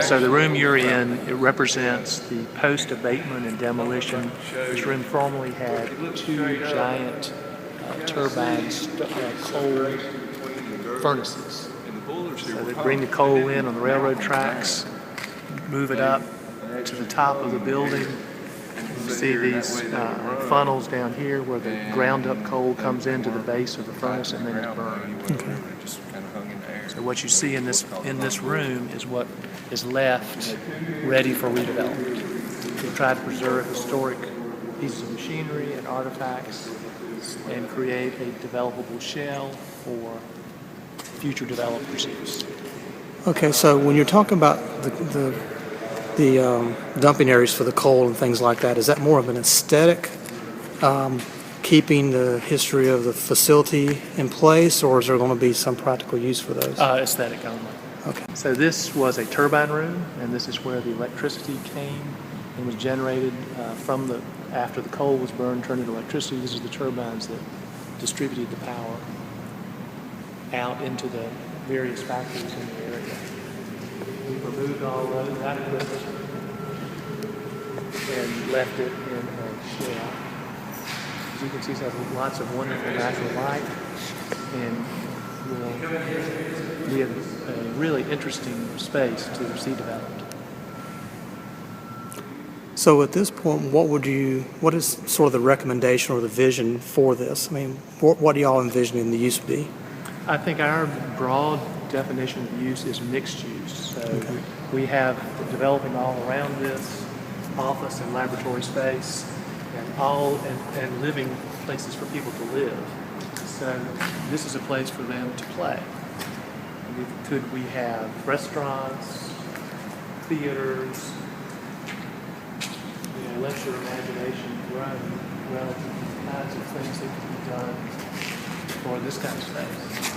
So the room you're in, it represents the post-abatement and demolition. This room formerly had two giant turbines, coal furnaces. So they bring the coal in on the railroad tracks, move it up to the top of the building. You see these funnels down here where the ground up coal comes into the base of the furnace and then is burned. Okay. So what you see in this room is what is left ready for redevelopment. We try to preserve historic pieces of machinery and artifacts and create a developable shell for future developers' use. Okay, so when you're talking about the dumping areas for the coal and things like that, is that more of an aesthetic, keeping the history of the facility in place, or is there going to be some practical use for those? Aesthetic only. Okay. So this was a turbine room, and this is where the electricity came and was generated after the coal was burned, turned into electricity. These are the turbines that distributed the power out into the various factories in the area. We removed all those out of it and left it in a shell. As you can see, it has lots of wonderful natural light and will be a really interesting space to see developed. So at this point, what is sort of the recommendation or the vision for this? I mean, what do y'all envisioning the use to be? I think our broad definition of use is mixed use. So we have developing all around this office and laboratory space and living places for people to live. So this is a place for them to play. Could we have restaurants, theaters, let your imagination run relative to the kinds of things that can be done for this kind of space.